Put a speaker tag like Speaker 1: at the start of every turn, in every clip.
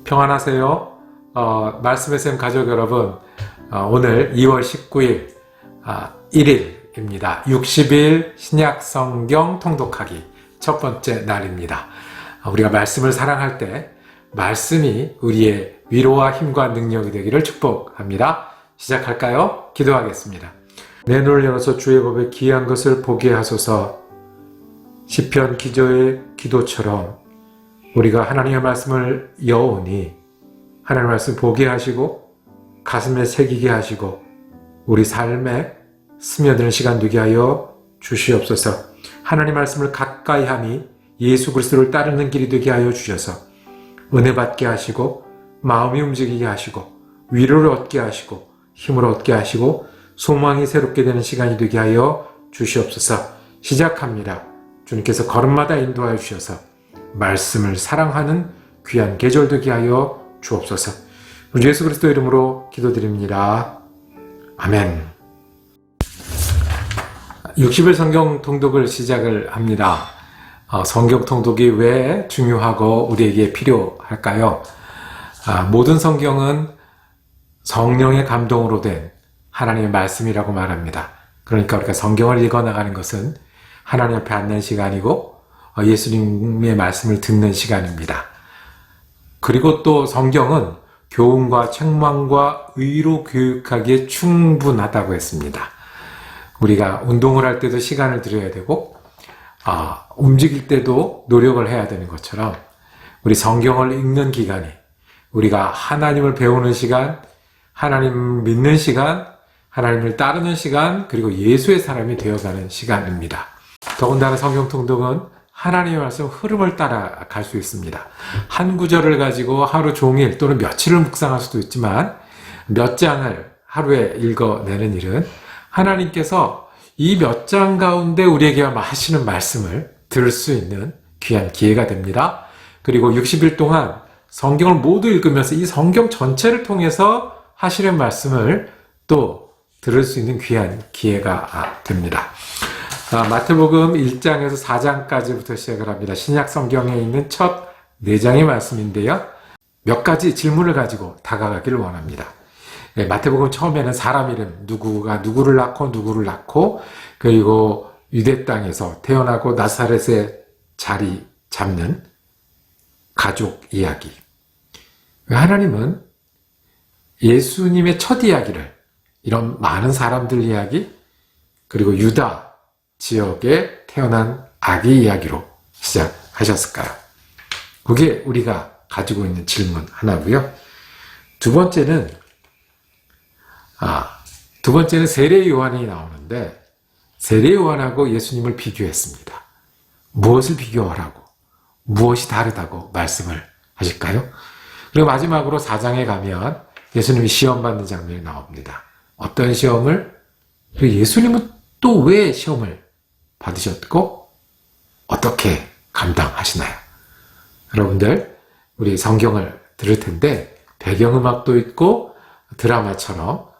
Speaker 1: 평안하세요. 말씀의 샘 가족 여러분, 오늘 2월 19일 1일입니다. 60일 신약 성경 통독하기 첫 번째 날입니다. 우리가 말씀을 사랑할 때 말씀이 우리의 위로와 힘과 능력이 되기를 축복합니다. 시작할까요? 기도하겠습니다. 내 눈을 열어서 주의 법에 기이한 것을 보게 하소서. 시편 기저의 기도처럼 우리가 하나님의 말씀을 여오니 하나님의 말씀 보게 하시고 가슴에 새기게 하시고 우리 삶에 스며드는 시간 되게 하여 주시옵소서. 하나님의 말씀을 가까이 함이 예수 그리스도를 따르는 길이 되게 하여 주셔서 은혜 받게 하시고 마음이 움직이게 하시고 위로를 얻게 하시고 힘을 얻게 하시고 소망이 새롭게 되는 시간이 되게 하여 주시옵소서. 시작합니다. 주님께서 걸음마다 인도하여 주셔서 말씀을 사랑하는 귀한 계절 되게 하여 주옵소서. 우리 예수 그리스도 이름으로 기도드립니다. 아멘. 60일 성경 통독을 시작을 합니다. 성경 통독이 왜 중요하고 우리에게 필요할까요? 모든 성경은 성령의 감동으로 된 하나님의 말씀이라고 말합니다. 그러니까 우리가 성경을 읽어나가는 것은 하나님 앞에 앉는 시간이고 예수님의 말씀을 듣는 시간입니다. 그리고 또 성경은 교훈과 책망과 의로 교육하기에 충분하다고 했습니다. 우리가 운동을 할 때도 시간을 들여야 되고 움직일 때도 노력을 해야 되는 것처럼 우리 성경을 읽는 기간이 우리가 하나님을 배우는 시간, 하나님 믿는 시간, 하나님을 따르는 시간, 그리고 예수의 사람이 되어가는 시간입니다. 더군다나 성경 통독은 하나님의 말씀 흐름을 따라갈 수 있습니다. 한 구절을 가지고 하루 종일 또는 며칠을 묵상할 수도 있지만 몇 장을 하루에 읽어내는 일은 하나님께서 이 몇 장 가운데 우리에게 하시는 말씀을 들을 수 있는 귀한 기회가 됩니다. 그리고 60일 동안 성경을 모두 읽으면서 이 성경 전체를 통해서 하시는 말씀을 또 들을 수 있는 귀한 기회가 됩니다. 마태복음 1장에서 4장까지부터 시작을 합니다. 신약 성경에 있는 첫 4장의 말씀인데요. 몇 가지 질문을 가지고 다가가기를 원합니다. 마태복음 처음에는 사람 이름, 누구가 누구를 낳고 그리고 유대 땅에서 태어나고 나사렛에 자리 잡는 가족 이야기. 하나님은 예수님의 첫 이야기를 이런 많은 사람들 이야기 그리고 유다 지역에 태어난 아기 이야기로 시작하셨을까요? 그게 우리가 가지고 있는 질문 하나고요. 두 번째는 세례 요한이 나오는데 세례 요한하고 예수님을 비교했습니다. 무엇을 비교하라고, 무엇이 다르다고 말씀을 하실까요? 그리고 마지막으로 4장에 가면 예수님이 시험 받는 장면이 나옵니다. 어떤 시험을? 그리고 예수님은 또 왜 시험을 받으셨고 어떻게 감당하시나요? 여러분들 우리 성경을 들을 텐데 배경음악도 있고 드라마처럼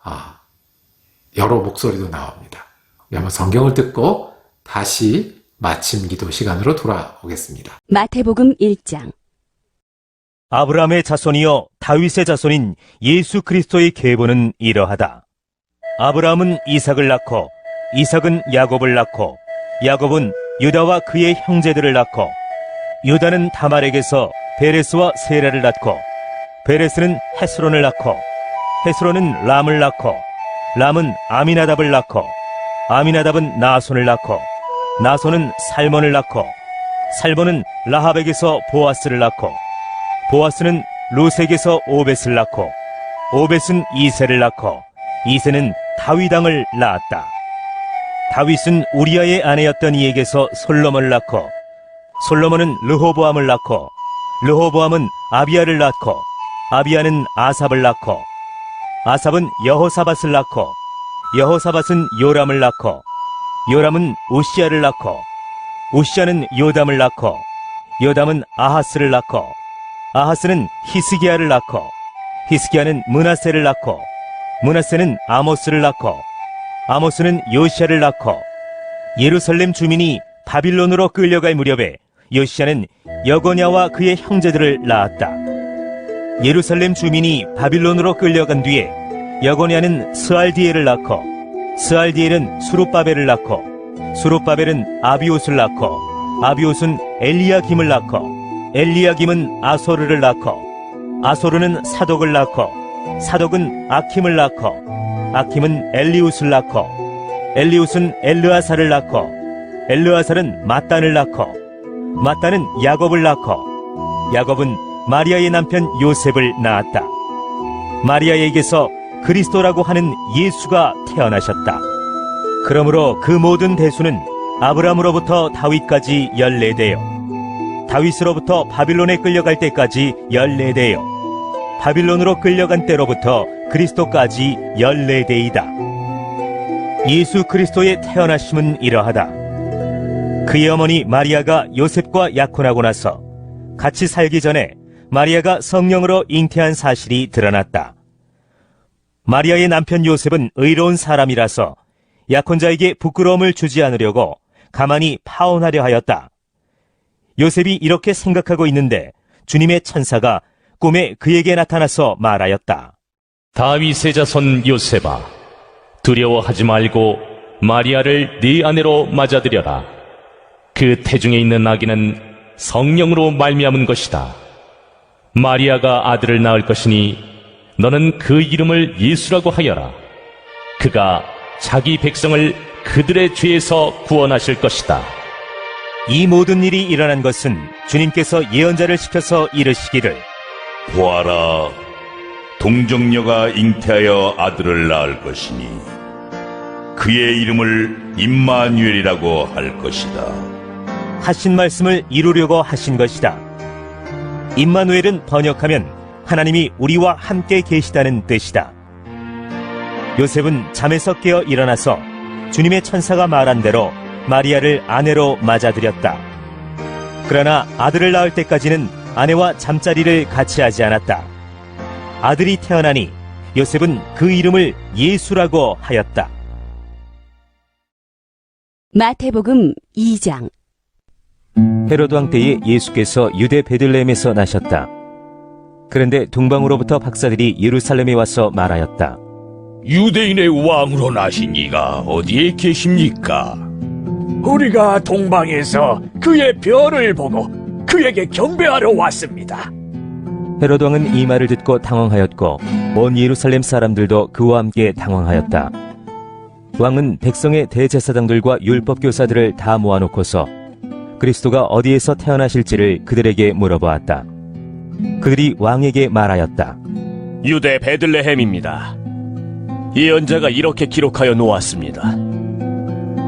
Speaker 1: 여러 목소리도 나옵니다. 우리 한번 성경을 듣고 다시 마침 기도 시간으로 돌아오겠습니다.
Speaker 2: 마태복음 1장.
Speaker 3: 아브라함의 자손이요 다윗의 자손인 예수 그리스도의 계보는 이러하다. 아브라함은 이삭을 낳고 이삭은 야곱을 낳고 야곱은 유다와 그의 형제들을 낳고 유다는 다말에게서 베레스와 세라를 낳고 베레스는 헤스론을 낳고 헤스론은 람을 낳고 람은 아미나답을 낳고 아미나답은 나손을 낳고 나손은 살몬을 낳고 살몬은 라합에게서 보아스를 낳고 보아스는 루색에서 오벳을 낳고 오벳은 이새를 낳고 이새는 다윗 왕을 낳았다. 다윗은 우리아의 아내였던 이에게서 솔로몬을 낳고 솔로몬은 르호보암을 낳고 르호보암은 아비야를 낳고 아비야는 아삽을 낳고 아삽은 여호사밧을 낳고 여호사밧은 요람을 낳고 요람은 우시야를 낳고 우시야는 요담을 낳고 요담은 아하스를 낳고 아하스는 히스기야를 낳고 히스기야는 므낫세를 낳고 므낫세는 아모스를 낳고 아모스는 요시야를 낳고 예루살렘 주민이 바빌론으로 끌려갈 무렵에 요시야는 여거냐와 그의 형제들을 낳았다. 예루살렘 주민이 바빌론으로 끌려간 뒤에 여고냐는 스알디엘을 낳고 스알디엘은 수룹바벨을 낳고 수룹바벨은 아비옷을 낳고 아비옷은 엘리야김을 낳고 엘리야김은 아소르를 낳고 아소르는 사독을 낳고 사독은 아킴을 낳고 아킴은 엘리웃을 낳고 엘리웃은 엘르아살을 낳고 엘르아살은 mat단을 낳고 mat단은 야곱을 낳고 야곱은 마리아의 남편 요셉을 낳았다. 마리아에게서 그리스도라고 하는 예수가 태어나셨다. 그러므로 그 모든 대수는 아브라함으로부터 다윗까지 14대요. 다윗으로부터 바빌론에 끌려갈 때까지 14대요. 바빌론으로 끌려간 때로부터 그리스도까지 14대이다. 예수 그리스도의 태어나심은 이러하다. 그의 어머니 마리아가 요셉과 약혼하고 나서 같이 살기 전에 마리아가 성령으로 잉태한 사실이 드러났다. 마리아의 남편 요셉은 의로운 사람이라서 약혼자에게 부끄러움을 주지 않으려고 가만히 파혼하려 하였다. 요셉이 이렇게 생각하고 있는데 주님의 천사가 꿈에 그에게 나타나서 말하였다.
Speaker 2: 다윗의 자손 요셉아, 두려워하지 말고 마리아를 네 아내로 맞아들여라. 그 태중에 있는 아기는 성령으로 말미암은 것이다. 마리아가 아들을 낳을 것이니 너는 그 이름을 예수라고 하여라. 그가 자기 백성을 그들의 죄에서 구원하실 것이다.
Speaker 3: 이 모든 일이 일어난 것은 주님께서 예언자를 시켜서 이르시기를
Speaker 4: 보아라, 동정녀가 잉태하여 아들을 낳을 것이니 그의 이름을 임마누엘이라고 할 것이다.
Speaker 3: 하신 말씀을 이루려고 하신 것이다. 임마누엘은 번역하면 하나님이 우리와 함께 계시다는 뜻이다. 요셉은 잠에서 깨어 일어나서 주님의 천사가 말한 대로 마리아를 아내로 맞아들였다. 그러나 아들을 낳을 때까지는 아내와 잠자리를 같이 하지 않았다. 아들이 태어나니 요셉은 그 이름을 예수라고 하였다.
Speaker 5: 마태복음 2장.
Speaker 3: 헤로드 왕 때에 예수께서 유대 베들레헴에서 나셨다. 그런데 동방으로부터 박사들이 예루살렘에 와서 말하였다.
Speaker 6: 유대인의 왕으로 나신 이가 어디에 계십니까? 우리가 동방에서 그의 별을 보고 그에게 경배하러 왔습니다.
Speaker 3: 헤로드 왕은 이 말을 듣고 당황하였고 온 예루살렘 사람들도 그와 함께 당황하였다. 왕은 백성의 대제사장들과 율법교사들을 다 모아놓고서 그리스도가 어디에서 태어나실지를 그들에게 물어보았다. 그들이 왕에게 말하였다.
Speaker 6: 유대 베들레헴입니다. 예언자가 이렇게 기록하여 놓았습니다.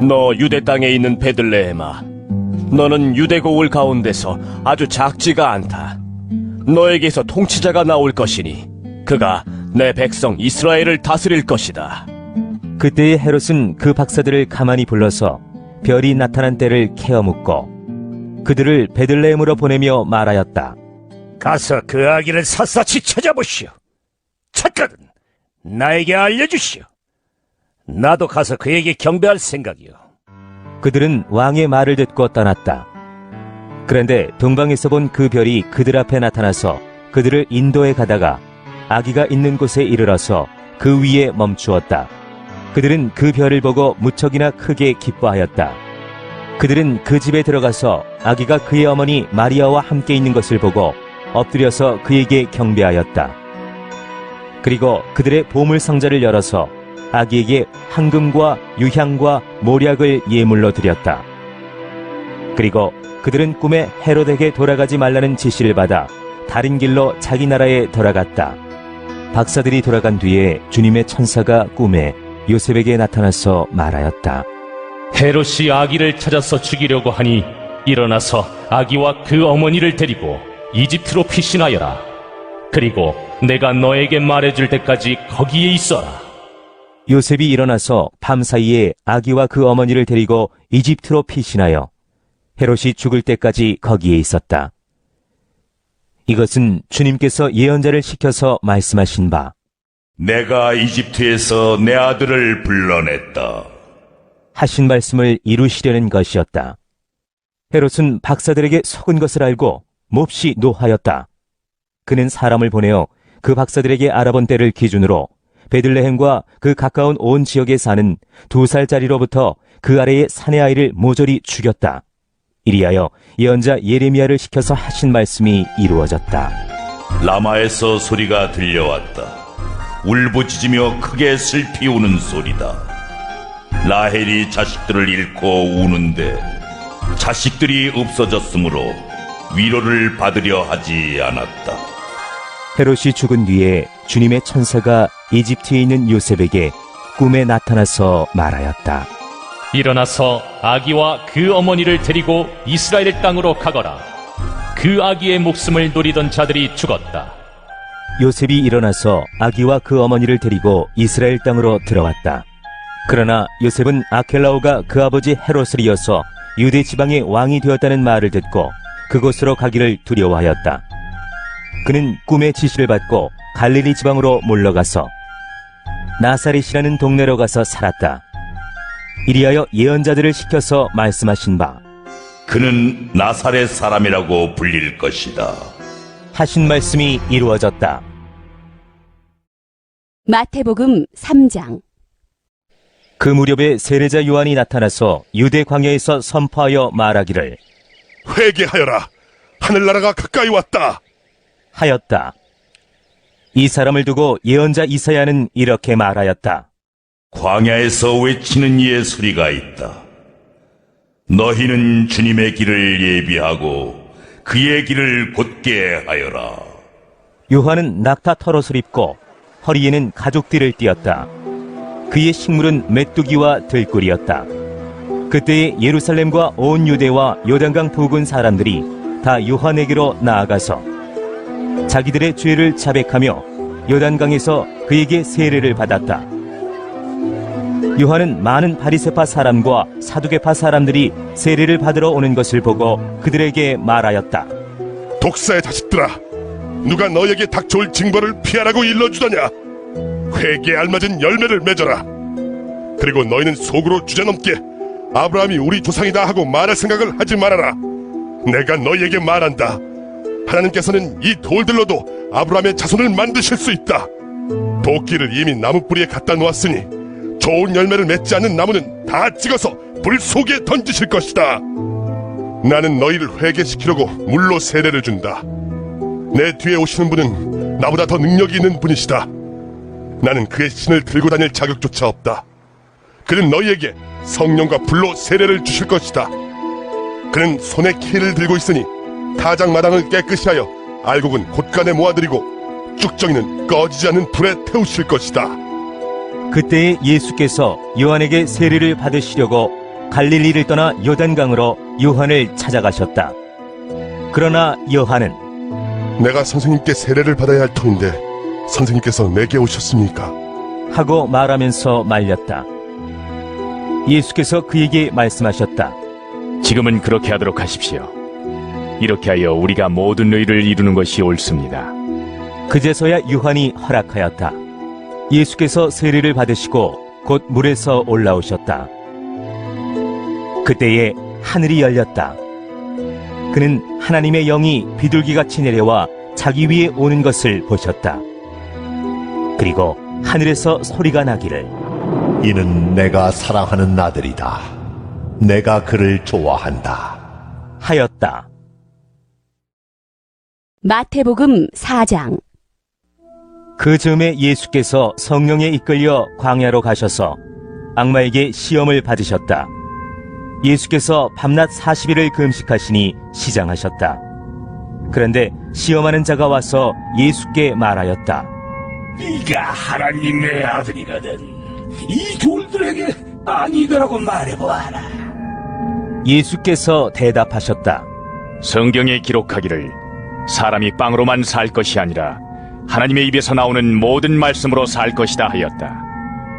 Speaker 6: 너 유대 땅에 있는 베들레헴아, 너는 유대 고을 가운데서 아주 작지가 않다. 너에게서 통치자가 나올 것이니 그가 내 백성 이스라엘을 다스릴 것이다.
Speaker 3: 그때의 헤롯은 그 박사들을 가만히 불러서 별이 나타난 때를 캐어 묻고 그들을 베들레헴으로 보내며 말하였다.
Speaker 6: 가서 그 아기를 샅샅이 찾아보시오. 찾거든 나에게 알려주시오. 나도 가서 그에게 경배할 생각이오.
Speaker 3: 그들은 왕의 말을 듣고 떠났다. 그런데 동방에서 본 그 별이 그들 앞에 나타나서 그들을 인도해 가다가 아기가 있는 곳에 이르러서 그 위에 멈추었다. 그들은 그 별을 보고 무척이나 크게 기뻐하였다. 그들은 그 집에 들어가서 아기가 그의 어머니 마리아와 함께 있는 것을 보고 엎드려서 그에게 경배하였다. 그리고 그들의 보물 상자를 열어서 아기에게 황금과 유향과 모략을 예물로 드렸다. 그리고 그들은 꿈에 헤롯에게 돌아가지 말라는 지시를 받아 다른 길로 자기 나라에 돌아갔다. 박사들이 돌아간 뒤에 주님의 천사가 꿈에 요셉에게 나타나서 말하였다.
Speaker 2: 헤롯이 아기를 찾아서 죽이려고 하니 일어나서 아기와 그 어머니를 데리고 이집트로 피신하여라. 그리고 내가 너에게 말해줄 때까지 거기에 있어라.
Speaker 3: 요셉이 일어나서 밤사이에 아기와 그 어머니를 데리고 이집트로 피신하여 헤롯이 죽을 때까지 거기에 있었다. 이것은 주님께서 예언자를 시켜서 말씀하신 바
Speaker 4: 내가 이집트에서 내 아들을 불러냈다.
Speaker 3: 하신 말씀을 이루시려는 것이었다. 헤롯은 박사들에게 속은 것을 알고 몹시 노하였다. 그는 사람을 보내어 그 박사들에게 알아본 때를 기준으로 베들레헴과 그 가까운 온 지역에 사는 2살짜리로부터 그 아래의 사내 아이를 모조리 죽였다. 이리하여 예언자 예레미야를 시켜서 하신 말씀이 이루어졌다.
Speaker 4: 라마에서 소리가 들려왔다. 울부짖으며 크게 슬피 우는 소리다. 라헬이 자식들을 잃고 우는데 자식들이 없어졌으므로 위로를 받으려 하지 않았다.
Speaker 3: 헤롯이 죽은 뒤에 주님의 천사가 이집트에 있는 요셉에게 꿈에 나타나서 말하였다.
Speaker 2: 일어나서 아기와 그 어머니를 데리고 이스라엘 땅으로 가거라. 그 아기의 목숨을 노리던 자들이 죽었다.
Speaker 3: 요셉이 일어나서 아기와 그 어머니를 데리고 이스라엘 땅으로 들어갔다. 그러나 요셉은 아켈라오가 그 아버지 헤롯을 이어서 유대 지방의 왕이 되었다는 말을 듣고 그곳으로 가기를 두려워하였다. 그는 꿈의 지시를 받고 갈릴리 지방으로 물러가서 나사렛이라는 동네로 가서 살았다. 이리하여 예언자들을 시켜서 말씀하신 바
Speaker 4: 그는 나사렛 사람이라고 불릴 것이다.
Speaker 3: 하신 말씀이 이루어졌다.
Speaker 5: 마태복음 3장.
Speaker 3: 그 무렵에 세례자 요한이 나타나서 유대 광야에서 선포하여 말하기를
Speaker 7: 회개하여라. 하늘나라가 가까이 왔다.
Speaker 3: 하였다. 이 사람을 두고 예언자 이사야는 이렇게 말하였다.
Speaker 4: 광야에서 외치는 이의 소리가 있다. 너희는 주님의 길을 예비하고 그의 길을 곧게 하여라.
Speaker 3: 요한은 낙타 털옷을 입고 허리에는 가죽띠를 띠었다. 그의 식물은 메뚜기와 들꿀이었다. 그때에 예루살렘과 온 유대와 요단강 부근 사람들이 다 요한에게로 나아가서 자기들의 죄를 자백하며 요단강에서 그에게 세례를 받았다. 요한은 많은 바리새파 사람과 사두개파 사람들이 세례를 받으러 오는 것을 보고 그들에게 말하였다.
Speaker 7: 독사의 자식들아, 누가 너에게 닥쳐올 징벌을 피하라고 일러주더냐? 회개에 알맞은 열매를 맺어라. 그리고 너희는 속으로 주저넘게 아브라함이 우리 조상이다 하고 말할 생각을 하지 말아라. 내가 너희에게 말한다. 하나님께서는 이 돌들로도 아브라함의 자손을 만드실 수 있다. 도끼를 이미 나무 뿌리에 갖다 놓았으니 좋은 열매를 맺지 않는 나무는 다 찍어서 불 속에 던지실 것이다. 나는 너희를 회개시키려고 물로 세례를 준다. 내 뒤에 오시는 분은 나보다 더 능력이 있는 분이시다. 나는 그의 신을 들고 다닐 자격조차 없다. 그는 너희에게 성령과 불로 세례를 주실 것이다. 그는 손에 키를 들고 있으니 타작마당을 깨끗이 하여 알곡은 곳간에 모아들이고 쭉정이는 꺼지지 않는 불에 태우실 것이다.
Speaker 3: 그때에 예수께서 요한에게 세례를 받으시려고 갈릴리를 떠나 요단강으로 요한을 찾아가셨다. 그러나 요한은
Speaker 7: 내가 선생님께 세례를 받아야 할 터인데 선생님께서 내게 오셨습니까?
Speaker 3: 하고 말하면서 말렸다. 예수께서 그에게 말씀하셨다.
Speaker 6: 지금은 그렇게 하도록 하십시오. 이렇게 하여 우리가 모든 의를 이루는 것이 옳습니다.
Speaker 3: 그제서야 요한이 허락하였다. 예수께서 세례를 받으시고 곧 물에서 올라오셨다. 그때에 하늘이 열렸다. 그는 하나님의 영이 비둘기같이 내려와 자기 위에 오는 것을 보셨다. 그리고 하늘에서 소리가 나기를
Speaker 8: 이는 내가 사랑하는 아들이다. 내가 그를 좋아한다.
Speaker 3: 하였다.
Speaker 5: 마태복음 4장.
Speaker 3: 그 즈음에 예수께서 성령에 이끌려 광야로 가셔서 악마에게 시험을 받으셨다. 예수께서 밤낮 40일을 금식하시니 시장하셨다. 그런데 시험하는 자가 와서 예수께 말하였다.
Speaker 9: 네가 하나님의 아들이거든 이 돌들에게 아니더라고 말해보아라.
Speaker 3: 예수께서 대답하셨다.
Speaker 6: 성경에 기록하기를 사람이 빵으로만 살 것이 아니라 하나님의 입에서 나오는 모든 말씀으로 살 것이다 하였다.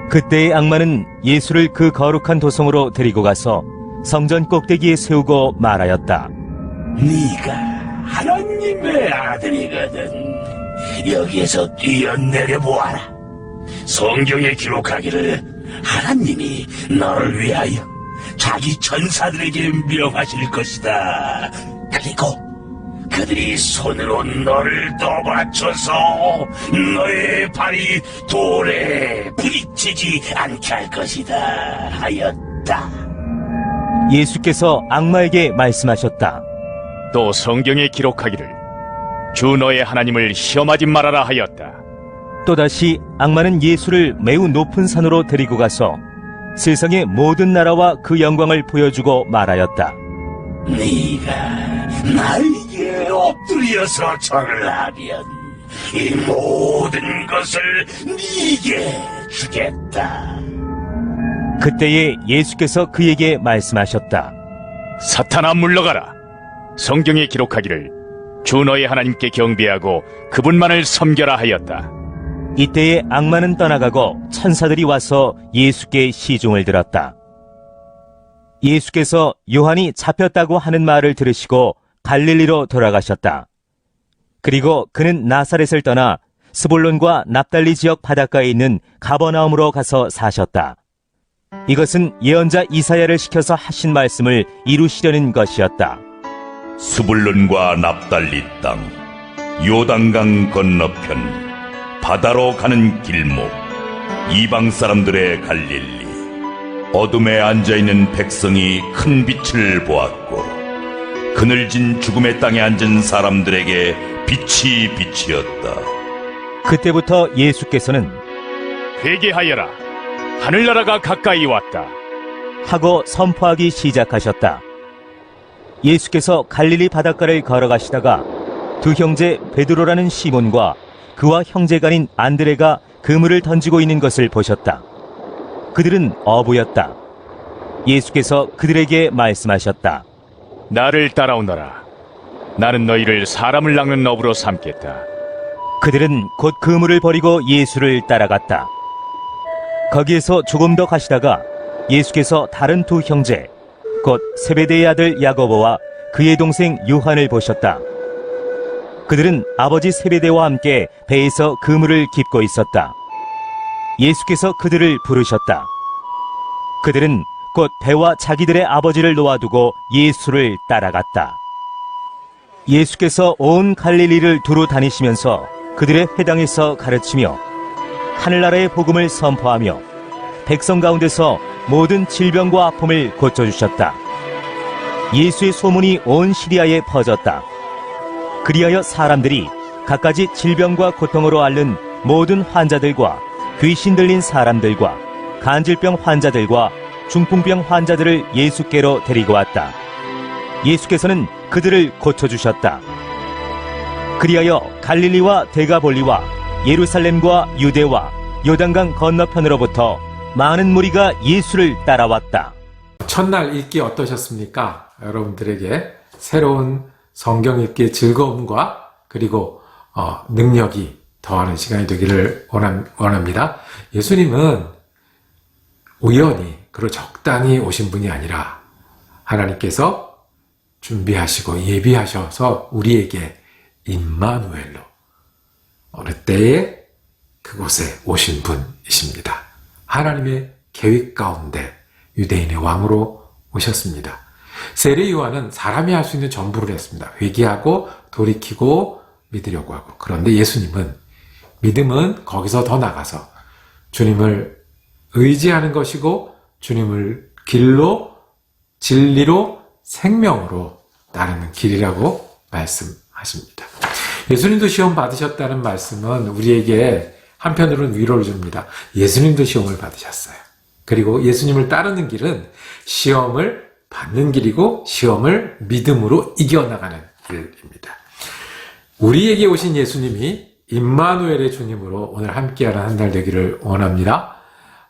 Speaker 3: 그때의 악마는 예수를 그 거룩한 도성으로 데리고 가서 성전 꼭대기에 세우고 말하였다.
Speaker 9: 네가 하나님의 아들이거든 여기에서 뛰어내려 보아라. 성경에 기록하기를 하나님이 너를 위하여 자기 천사들에게 명하실 것이다. 그리고 그들이 손으로 너를 떠받쳐서 너의 발이 돌에 부딪히지 않게 할 것이다 하였다.
Speaker 3: 예수께서 악마에게 말씀하셨다.
Speaker 6: 또 성경에 기록하기를 주 너의 하나님을 시험하지 말아라 하였다.
Speaker 3: 또다시 악마는 예수를 매우 높은 산으로 데리고 가서 세상의 모든 나라와 그 영광을 보여주고 말하였다.
Speaker 9: 네가 나에게 엎드려서 절을 하면 이 모든 것을 네게 주겠다.
Speaker 3: 그때에 예수께서 그에게 말씀하셨다.
Speaker 6: 사탄아 물러가라. 성경에 기록하기를 주 너의 하나님께 경배하고 그분만을 섬겨라 하였다.
Speaker 3: 이때에 악마는 떠나가고 천사들이 와서 예수께 시종을 들었다. 예수께서 요한이 잡혔다고 하는 말을 들으시고 갈릴리로 돌아가셨다. 그리고 그는 나사렛을 떠나 스불론과 납달리 지역 바닷가에 있는 가버나움으로 가서 사셨다. 이것은 예언자 이사야를 시켜서 하신 말씀을 이루시려는 것이었다.
Speaker 4: 스불론과 납달리 땅, 요단강 건너편, 바다로 가는 길목, 이방 사람들의 갈릴리. 어둠에 앉아있는 백성이 큰 빛을 보았고 그늘진 죽음의 땅에 앉은 사람들에게 빛이 빛이었다.
Speaker 3: 그때부터 예수께서는
Speaker 6: 회개하여라. 하늘나라가 가까이 왔다.
Speaker 3: 하고 선포하기 시작하셨다. 예수께서 갈릴리 바닷가를 걸어가시다가 두 형제 베드로라는 시몬과 그와 형제간인 안드레가 그물을 던지고 있는 것을 보셨다. 그들은 어부였다. 예수께서 그들에게 말씀하셨다.
Speaker 6: 나를 따라오너라. 나는 너희를 사람을 낚는 어부로 삼겠다.
Speaker 3: 그들은 곧 그물을 버리고 예수를 따라갔다. 거기에서 조금 더 가시다가 예수께서 다른 두 형제, 곧 세베대의 아들 야고보와 그의 동생 요한을 보셨다. 그들은 아버지 세베대와 함께 배에서 그물을 깁고 있었다. 예수께서 그들을 부르셨다. 그들은 곧 배와 자기들의 아버지를 놓아두고 예수를 따라갔다. 예수께서 온 갈릴리를 두루 다니시면서 그들의 회당에서 가르치며 하늘나라의 복음을 선포하며 백성 가운데서 모든 질병과 아픔을 고쳐주셨다. 예수의 소문이 온 시리아에 퍼졌다. 그리하여 사람들이 갖가지 질병과 고통으로 앓는 모든 환자들과 귀신 들린 사람들과 간질병 환자들과 중풍병 환자들을 예수께로 데리고 왔다. 예수께서는 그들을 고쳐주셨다. 그리하여 갈릴리와 데가볼리와 예루살렘과 유대와 요단강 건너편으로부터 많은 무리가 예수를 따라왔다.
Speaker 1: 첫날 읽기 어떠셨습니까? 여러분들에게 새로운 성경 읽기의 즐거움과 그리고 능력이 더하는 시간이 되기를 원합니다. 예수님은 우연히 그리고 적당히 오신 분이 아니라 하나님께서 준비하시고 예비하셔서 우리에게 임마누엘로 어느 때에 그곳에 오신 분이십니다. 하나님의 계획 가운데 유대인의 왕으로 오셨습니다. 세례 요한은 사람이 할 수 있는 전부를 했습니다. 회개하고 돌이키고 믿으려고 하고. 그런데 예수님은 믿음은 거기서 더 나가서 주님을 의지하는 것이고 주님을 길로 진리로 생명으로 따르는 길이라고 말씀하십니다. 예수님도 시험 받으셨다는 말씀은 우리에게 한편으로는 위로를 줍니다. 예수님도 시험을 받으셨어요. 그리고 예수님을 따르는 길은 시험을 받는 길이고 시험을 믿음으로 이겨나가는 길입니다. 우리에게 오신 예수님이 임마누엘의 주님으로 오늘 함께하는 한 달 되기를 원합니다.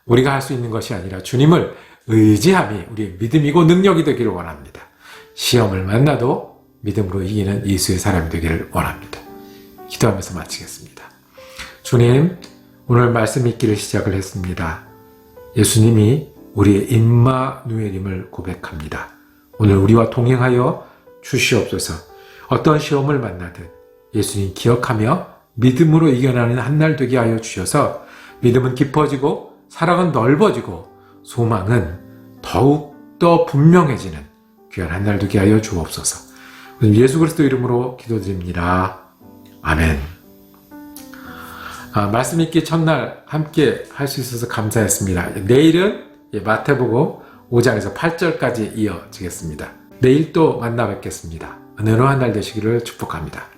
Speaker 1: 우리가 할 수 있는 것이 아니라 주님을 의지함이 우리의 믿음이고 능력이 되기를 원합니다. 시험을 만나도 믿음으로 이기는 예수의 사람이 되기를 원합니다. 기도하면서 마치겠습니다. 주님, 오늘 말씀 읽기를 시작을 했습니다. 예수님이 우리의 임마누엘임을 고백합니다. 오늘 우리와 동행하여 주시옵소서. 어떤 시험을 만나든 예수님 기억하며 믿음으로 이겨나는 한 날 되게 하여 주셔서 믿음은 깊어지고 사랑은 넓어지고 소망은 더욱 더 분명해지는 귀한 한 날 되게 하여 주옵소서. 예수 그리스도 이름으로 기도드립니다. 아멘. 말씀 읽기 첫날 함께 할 수 있어서 감사했습니다. 내일은 마태복음 5장에서 8절까지 이어지겠습니다. 내일 또 만나 뵙겠습니다. 은혜로운 한 날 되시기를 축복합니다.